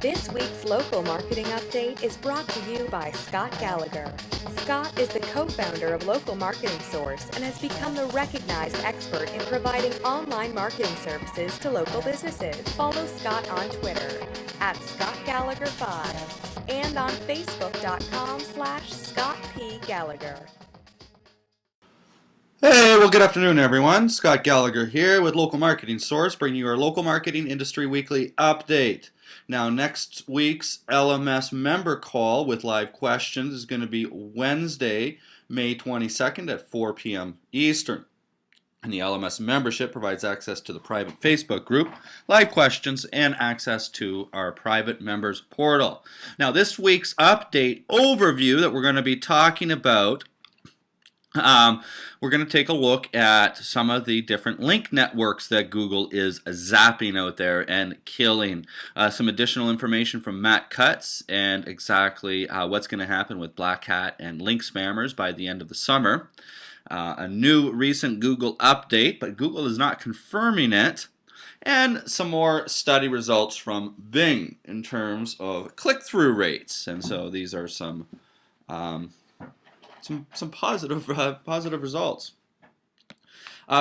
This week's local marketing update is brought to you by Scott Gallagher. Scott is the co-founder of Local Marketing Source and has become the recognized expert in providing online marketing services to local businesses. Follow Scott on Twitter at ScottGallagher5 and on Facebook.com/Scott P. Gallagher. Hey, well, good afternoon, everyone. Scott Gallagher here with Local Marketing Source, bringing you our local marketing industry weekly update. Now, next week's LMS member call with live questions is going to be Wednesday, May 22nd at 4 p.m. Eastern. And the LMS membership provides access to the private Facebook group, live questions, and access to our private members portal. Now, this week's update overview that we're going to be talking about, we're going to take a look at some of the different link networks that Google is zapping out there and killing. Some additional information from Matt Cutts and exactly what's going to happen with Black Hat and link spammers by the end of the summer. A new recent Google update, but Google is not confirming it. And some more study results from Bing in terms of click-through rates. And so these are some positive results.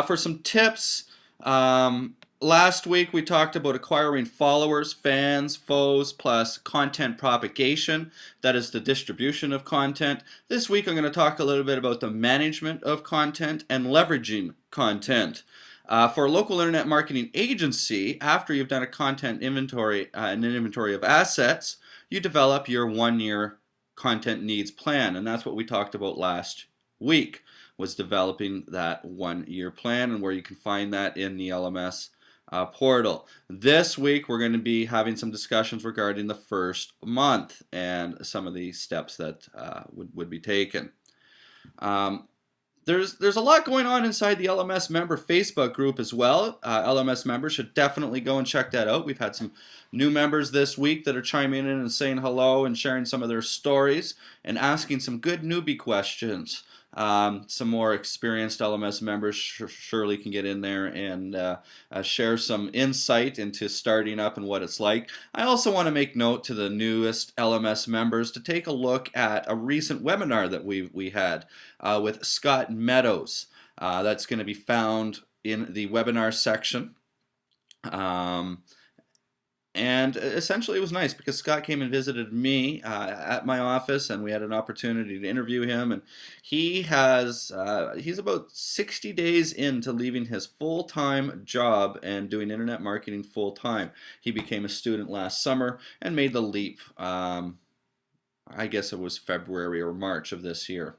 For some tips, last week we talked about acquiring followers, fans, foes, plus content propagation. That is the distribution of content. This week I'm going to talk a little bit about the management of content and leveraging content. For a local internet marketing agency, after you've done a content inventory, an inventory of assets, you develop your 1-year content needs plan, and that's what we talked about last week, was developing that 1-year plan, and where you can find that in the LMS portal. This week we're going to be having some discussions regarding the first month and some of the steps that would be taken. There's a lot going on inside the LMS member Facebook group as well. LMS members should definitely go and check that out. We've had some new members this week that are chiming in and saying hello and sharing some of their stories and asking some good newbie questions. Some more experienced LMS members surely can get in there and share some insight into starting up and what it's like. I also want to make note to the newest LMS members to take a look at a recent webinar that we had with Scott Meadows. That's going to be found in the webinar section. And essentially it was nice because Scott came and visited me at my office, and we had an opportunity to interview him. And he's about 60 days into leaving his full-time job and doing internet marketing full-time. He became a student last summer and made the leap, I guess it was February or March of this year.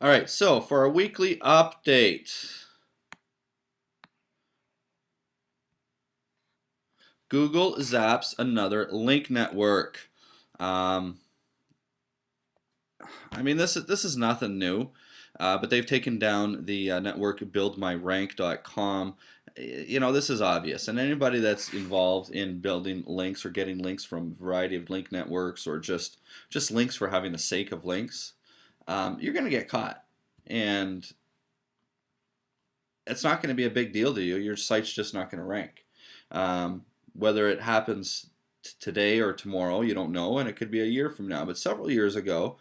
All right, so for our weekly update, Google zaps another link network. I mean, this is nothing new, but they've taken down the network buildmyrank.com. You know, this is obvious, and anybody that's involved in building links or getting links from a variety of link networks or just links for having the sake of links, you're going to get caught, and it's not going to be a big deal to you. Your site's just not going to rank. Whether it happens today or tomorrow, you don't know, and it could be a year from now. But several years ago,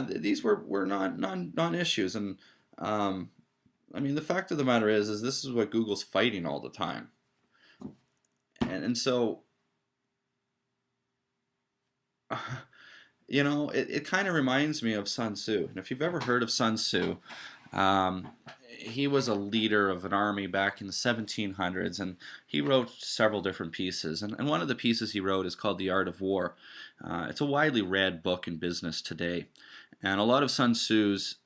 these were non-issues. And I mean, the fact of the matter is this is what Google's fighting all the time. And so, you know, it kind of reminds me of Sun Tzu. And if you've ever heard of Sun Tzu, he was a leader of an army back in the 1700s, and he wrote several different pieces. And one of the pieces he wrote is called The Art of War. It's a widely read book in business today. And a lot of Sun Tzu's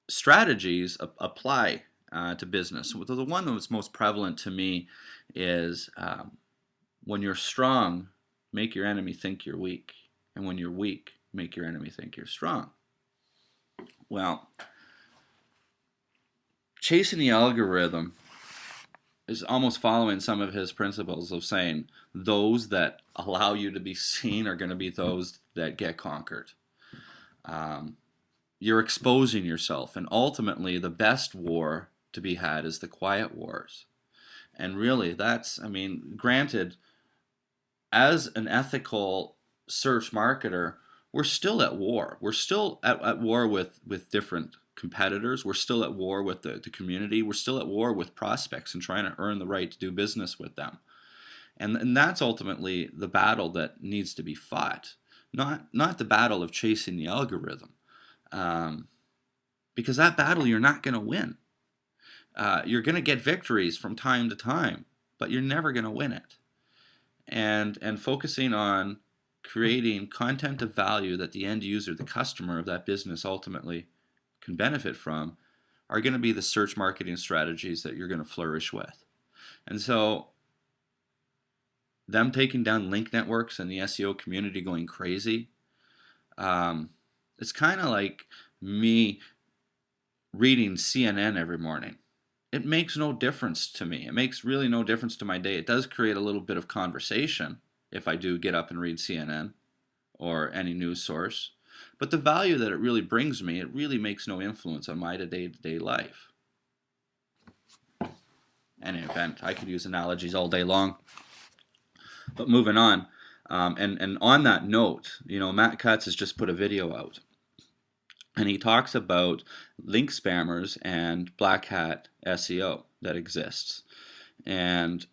strategies apply to business. The one that was most prevalent to me is when you're strong, make your enemy think you're weak. And when you're weak, make your enemy think you're strong. Well, chasing the algorithm is almost following some of his principles of saying those that allow you to be seen are going to be those that get conquered. You're exposing yourself, and ultimately the best war to be had is the quiet wars. And really, that's, I mean, granted, as an ethical search marketer, we're still at war. We're still at war with different competitors. We're still at war with the community. We're still at war with prospects and trying to earn the right to do business with them. And that's ultimately the battle that needs to be fought, not the battle of chasing the algorithm, because that battle you're not going to win. You're going to get victories from time to time, but you're never going to win it. And focusing on creating content of value that the end user, the customer of that business ultimately can benefit from are going to be the search marketing strategies that you're going to flourish with. And so them taking down link networks and the SEO community going crazy, it's kind of like me reading CNN every morning. It makes no difference to me. It makes really no difference to my day. It does create a little bit of conversation if I do get up and read CNN or any news source. But the value that it really brings me, it really makes no influence on my day-to-day life. In any event, I could use analogies all day long. But moving on, and on that note, Matt Cutts has just put a video out. And he talks about link spammers and black hat SEO that exists. And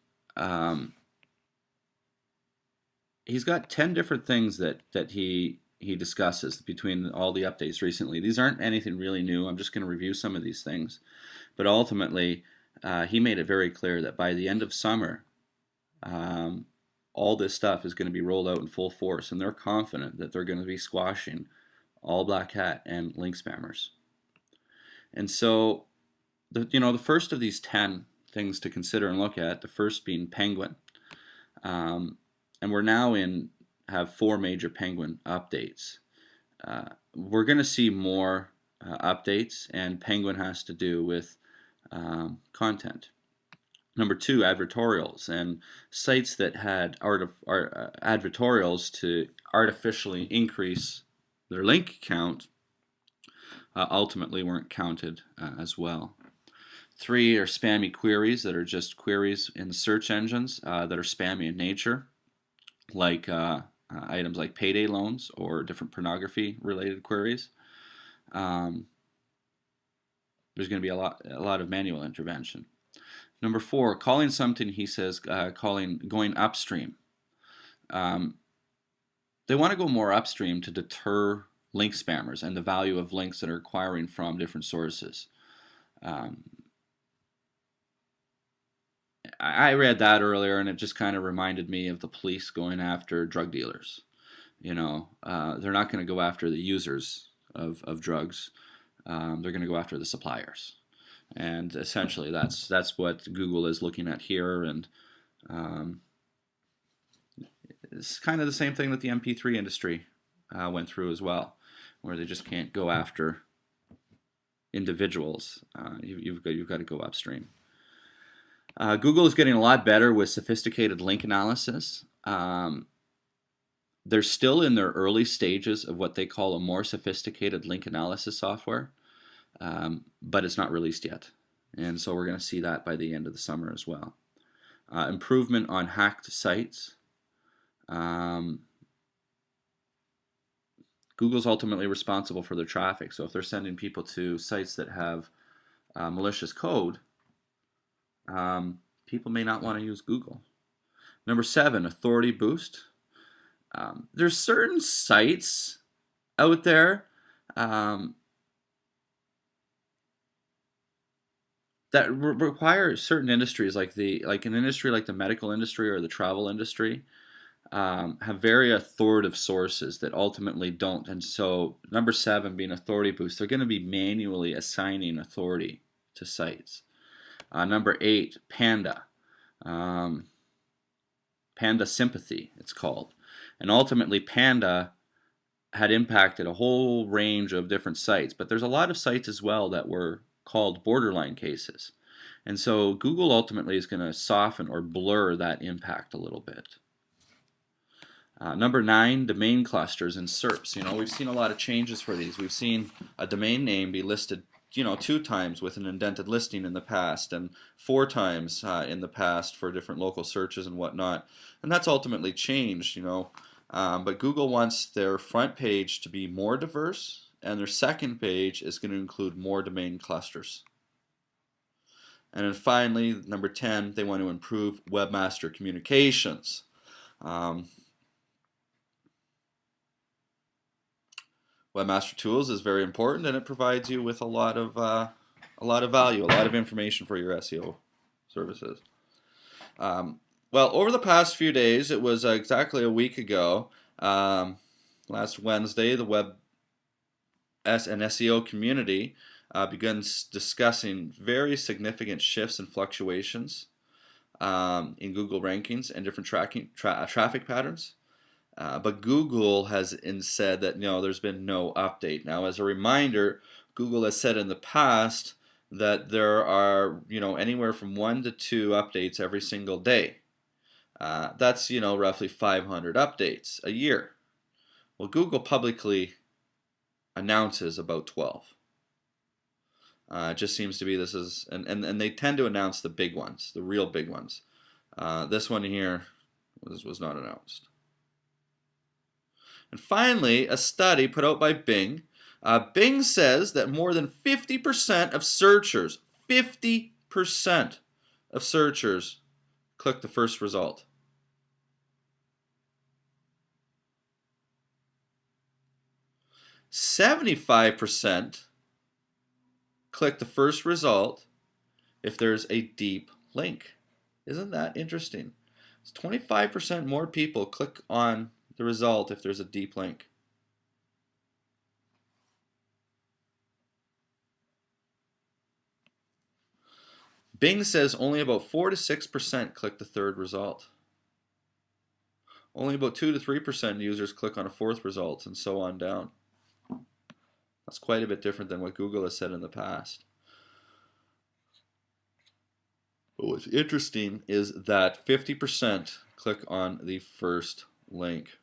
he's got 10 different things that he discusses between all the updates recently. These aren't anything really new. I'm just going to review some of these things. But ultimately, he made it very clear that by the end of summer, all this stuff is going to be rolled out in full force. And they're confident that they're going to be squashing all black hat and link spammers. And so, the first of these 10 things to consider and look at, the first being Penguin. And we're now have 4 major Penguin updates. We're going to see more updates, and Penguin has to do with content. Number 2, advertorials, and sites that had advertorials to artificially increase their link count ultimately weren't counted as well. 3 are spammy queries that are just queries in search engines that are spammy in nature, like items like payday loans or different pornography-related queries. There's going to be a lot of manual intervention. Number 4, calling something, he says, going upstream. They want to go more upstream to deter link spammers and the value of links that are acquiring from different sources. I read that earlier, and it just kind of reminded me of the police going after drug dealers. They're not going to go after the users of drugs. They're going to go after the suppliers. And essentially, that's what Google is looking at here, and it's kind of the same thing that the MP3 industry went through as well, where they just can't go after individuals. You've got to go upstream. Google is getting a lot better with sophisticated link analysis. They're still in their early stages of what they call a more sophisticated link analysis software, but it's not released yet. And so we're going to see that by the end of the summer as well. Improvement on hacked sites. Google's ultimately responsible for their traffic. So if they're sending people to sites that have malicious code, people may not want to use Google. Number 7, authority boost. There's certain sites out there that require certain industries, like an industry like the medical industry or the travel industry, have very authoritative sources that ultimately don't. And so number 7 being authority boost, they're going to be manually assigning authority to sites. Number 8, Panda. Panda Sympathy, it's called. And ultimately, Panda had impacted a whole range of different sites, but there's a lot of sites as well that were called borderline cases. And so Google ultimately is going to soften or blur that impact a little bit. Number 9, domain clusters and SERPs. We've seen a lot of changes for these. We've seen a domain name be listed 2 times with an indented listing in the past, and 4 times in the past for different local searches and whatnot. And that's ultimately changed, but Google wants their front page to be more diverse, and their second page is going to include more domain clusters. And then finally, number 10, they want to improve webmaster communications. Webmaster Tools is very important, and it provides you with a lot of value, a lot of information for your SEO services. Well, over the past few days, it was exactly a week ago, last Wednesday, the Web and SEO community began discussing very significant shifts and fluctuations in Google rankings and different traffic patterns. But Google has said that there's been no update. Now, as a reminder, Google has said in the past that there are anywhere from 1 to 2 updates every single day. That's roughly 500 updates a year. Well, Google publicly announces about 12. It just seems to be and they tend to announce the big ones, the real big ones. This one here was not announced. And finally, a study put out by Bing. Bing says that more than 50% of searchers, 50% of searchers click the first result. "75% click the first result if there's a deep link." Isn't that interesting? It's 25% more people click on the result if there's a deep link. Bing says only about 4 to 6% click the third result. Only about 2 to 3% users click on a fourth result, and so on down. That's quite a bit different than what Google has said in the past. But what's interesting is that 50% click on the first link.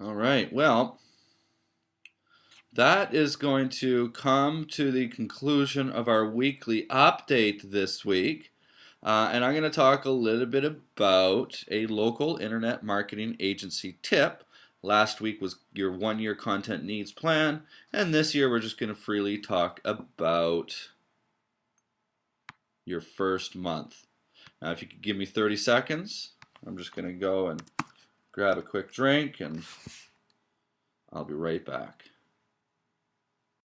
All right, well, that is going to come to the conclusion of our weekly update this week. And I'm going to talk a little bit about a local internet marketing agency tip. Last week was your 1-year content needs plan, and this year we're just going to freely talk about your first month. Now, if you could give me 30 seconds, I'm just going to go and grab a quick drink, and I'll be right back.